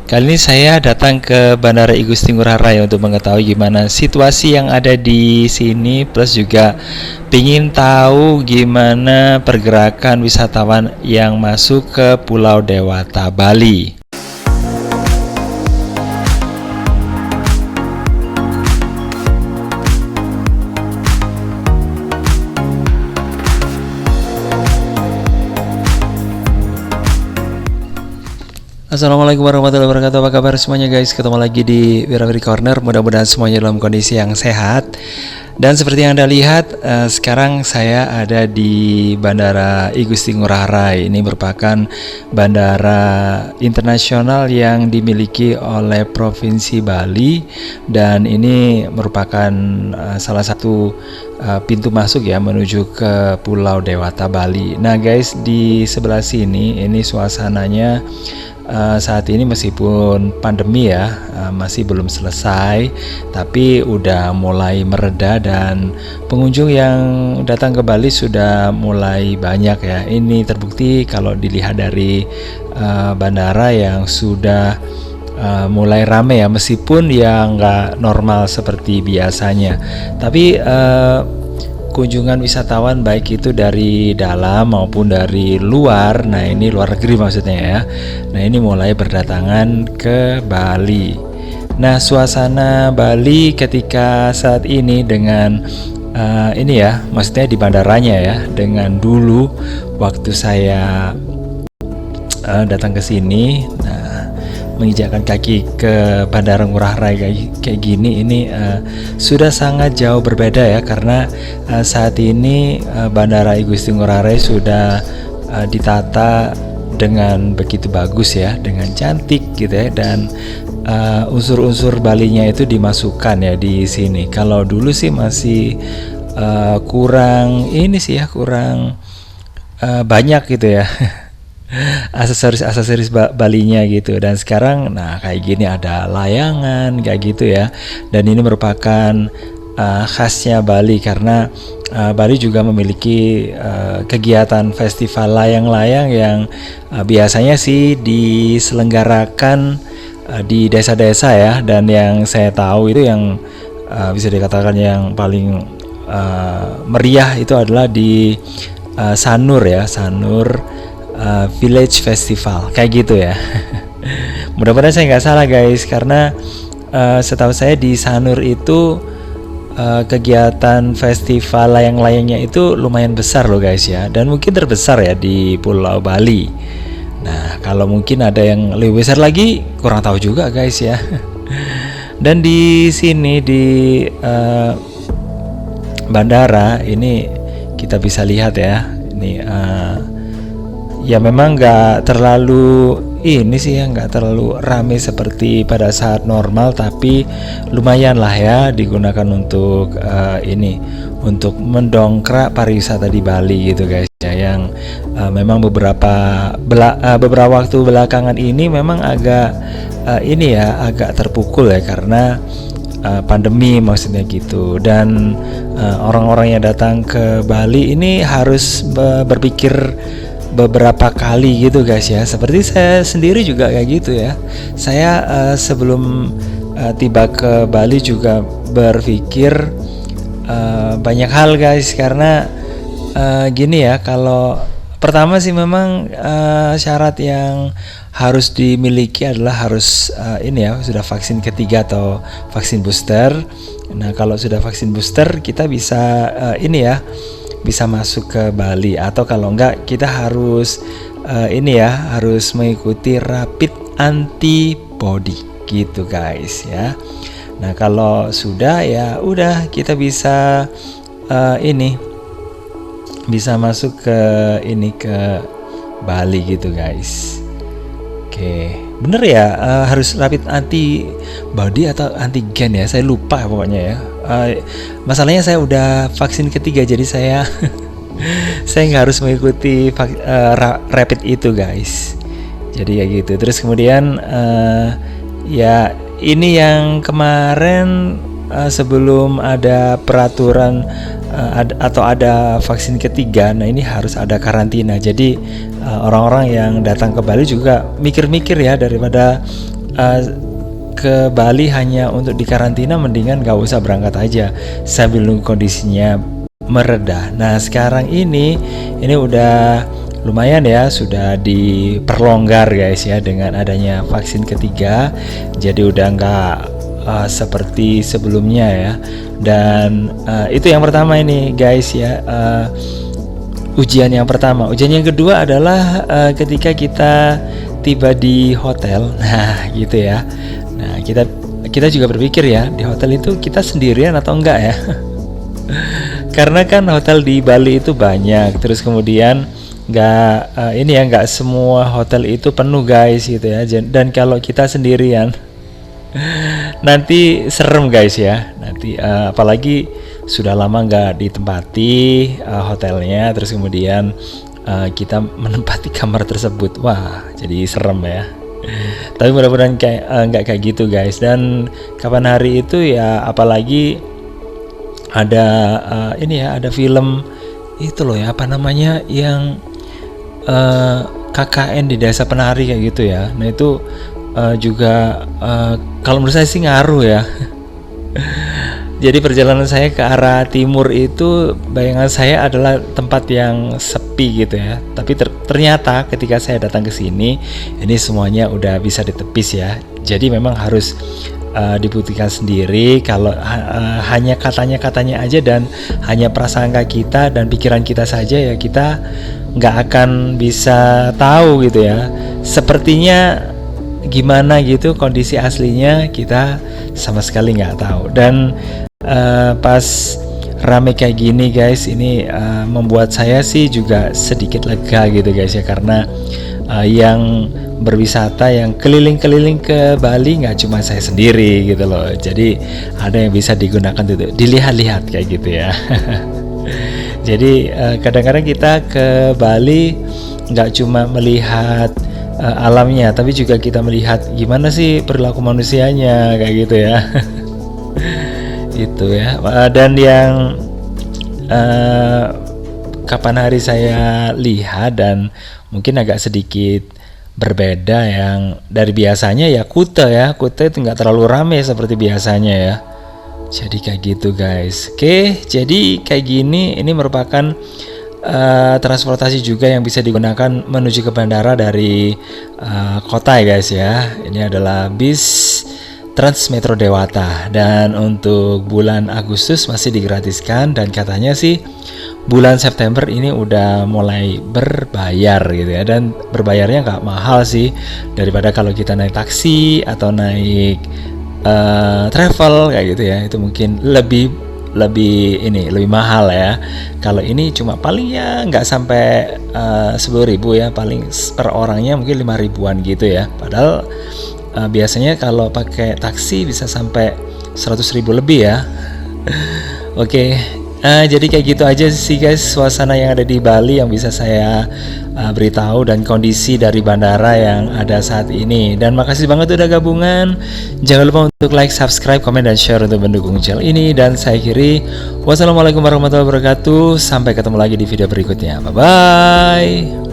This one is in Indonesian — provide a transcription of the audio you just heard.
Kali ini saya datang ke Bandara I Gusti Ngurah Rai untuk mengetahui gimana situasi yang ada di sini, plus juga ingin tahu gimana pergerakan wisatawan yang masuk ke Pulau Dewata, Bali. Assalamualaikum warahmatullahi wabarakatuh. Apa kabar semuanya guys? Ketemu lagi di Wirawiri Corner. Mudah-mudahan semuanya dalam kondisi yang sehat. Dan seperti yang Anda lihat, sekarang saya ada di Bandara I Gusti Ngurah Rai. Ini merupakan bandara internasional yang dimiliki oleh Provinsi Bali, dan ini merupakan salah satu pintu masuk ya menuju ke Pulau Dewata, Bali. Nah guys, di sebelah sini ini suasananya saat ini meskipun pandemi ya masih belum selesai, tapi udah mulai mereda dan pengunjung yang datang ke Bali sudah mulai banyak ya. Ini terbukti kalau dilihat dari bandara yang sudah mulai rame ya, meskipun ya nggak normal seperti biasanya, tapi kunjungan wisatawan baik itu dari dalam maupun dari luar, nah ini luar negeri maksudnya ya, nah ini mulai berdatangan ke Bali. Nah suasana Bali ketika saat ini dengan ini ya, maksudnya di bandaranya ya, dengan dulu waktu saya datang ke sini, nah menginjakkan kaki ke Bandara Ngurah Rai kayak gini, ini sudah sangat jauh berbeda ya, karena saat ini Bandara I Gusti Ngurah Rai sudah ditata dengan begitu bagus ya, dengan cantik gitu ya, dan unsur-unsur Balinya itu dimasukkan ya di sini. Kalau dulu sih masih kurang ini sih ya, kurang banyak gitu ya aksesoris Balinya gitu, dan sekarang nah kayak gini ada layangan kayak gitu ya, dan ini merupakan khasnya Bali karena Bali juga memiliki kegiatan festival layang-layang yang biasanya sih diselenggarakan di desa-desa ya, dan yang saya tahu itu yang bisa dikatakan yang paling meriah itu adalah di Sanur ya, Sanur Village Festival kayak gitu ya. Mudah-mudahan saya nggak salah guys, karena setahu saya di Sanur itu kegiatan festival layang-layangnya itu lumayan besar loh guys ya, dan mungkin terbesar ya di Pulau Bali. Nah kalau mungkin ada yang lebih besar lagi kurang tahu juga guys ya. Dan di sini di bandara ini kita bisa lihat ya, ini ya memang nggak terlalu ini sih ya, nggak terlalu ramai seperti pada saat normal, tapi lumayan lah ya digunakan untuk ini, untuk mendongkrak pariwisata di Bali gitu guys ya, yang memang beberapa waktu belakangan ini memang agak ini ya, agak terpukul ya karena pandemi maksudnya gitu, dan orang-orang yang datang ke Bali ini harus berpikir beberapa kali gitu guys ya. Seperti saya sendiri juga kayak gitu ya. Saya sebelum tiba ke Bali juga berpikir banyak hal guys, karena gini ya, kalau pertama sih memang syarat yang harus dimiliki adalah harus ini ya, sudah vaksin ketiga atau vaksin booster. Nah kalau sudah vaksin booster kita bisa ini ya, bisa masuk ke Bali, atau kalau enggak kita harus ini ya, harus mengikuti rapid antibody gitu guys ya. Nah kalau sudah ya udah, kita bisa ini bisa masuk ke ini, ke Bali gitu guys. Oke, bener ya, harus rapid antibody atau antigen ya, saya lupa pokoknya ya. Masalahnya saya udah vaksin ketiga, jadi saya saya nggak harus mengikuti rapid itu guys. Jadi kayak gitu. Terus kemudian ya ini yang kemarin sebelum ada peraturan atau ada vaksin ketiga, nah ini harus ada karantina. Jadi orang-orang yang datang ke Bali juga mikir-mikir ya, daripada uh, ke Bali hanya untuk dikarantina, mendingan gak usah berangkat aja sambil nunggu kondisinya mereda. Nah sekarang ini udah lumayan ya, sudah diperlonggar guys ya dengan adanya vaksin ketiga, jadi udah nggak seperti sebelumnya ya. Dan itu yang pertama ini guys ya, ujian yang pertama. Ujian yang kedua adalah ketika kita tiba di hotel. Nah gitu ya. Nah kita juga berpikir ya, di hotel itu kita sendirian atau enggak ya. Karena kan hotel di Bali itu banyak, terus kemudian nggak semua hotel itu penuh guys gitu ya. Dan kalau kita sendirian nanti serem guys ya. Nanti apalagi sudah lama nggak ditempati hotelnya, terus kemudian kita menempati kamar tersebut, wah jadi serem ya. Tapi mudah-mudahan nggak kayak gitu guys. Dan kapan hari itu ya, apalagi ada ada film itu loh ya, apa namanya, yang KKN di Desa Penari kayak gitu ya. Nah itu juga kalau menurut saya sih ngaruh ya. Jadi perjalanan saya ke arah timur itu, bayangan saya adalah tempat yang sepi gitu ya. Tapi ternyata ketika saya datang ke sini, ini semuanya udah bisa ditepis ya. Jadi memang harus dibuktikan sendiri. Kalau hanya katanya aja dan hanya prasangka kita dan pikiran kita saja ya, kita nggak akan bisa tahu gitu ya. Sepertinya gimana gitu kondisi aslinya, kita sama sekali nggak tahu. Dan pas rame kayak gini guys, ini membuat saya sih juga sedikit lega gitu guys ya, karena yang berwisata, yang keliling-keliling ke Bali nggak cuma saya sendiri gitu loh. Jadi ada yang bisa digunakan itu, dilihat-lihat kayak gitu ya. Jadi kadang-kadang kita ke Bali nggak cuma melihat alamnya, tapi juga kita melihat gimana sih perilaku manusianya kayak gitu ya. Itu ya. Dan yang kapan hari saya lihat dan mungkin agak sedikit berbeda yang dari biasanya ya, Kuta itu nggak terlalu ramai seperti biasanya ya. Jadi kayak gitu guys. Oke, jadi kayak gini, ini merupakan transportasi juga yang bisa digunakan menuju ke bandara dari kota ya guys ya. Ini adalah bis Transmetro Dewata, dan untuk bulan Agustus masih digratiskan, dan katanya sih bulan September ini udah mulai berbayar gitu ya. Dan berbayarnya nggak mahal sih, daripada kalau kita naik taksi atau naik travel kayak gitu ya. Itu mungkin lebih mahal ya. Kalau ini cuma paling ya nggak sampai 10.000 ya, paling per orangnya mungkin 5.000-an gitu ya. Padahal biasanya kalau pakai taksi bisa sampai 100.000 lebih ya. Oke, jadi kayak gitu aja sih guys suasana yang ada di Bali yang bisa saya beritahu, dan kondisi dari bandara yang ada saat ini. Dan makasih banget udah gabungan. Jangan lupa untuk like, subscribe, komen, dan share untuk mendukung channel ini. Dan saya akhiri, wassalamualaikum warahmatullahi wabarakatuh. Sampai ketemu lagi di video berikutnya. Bye bye.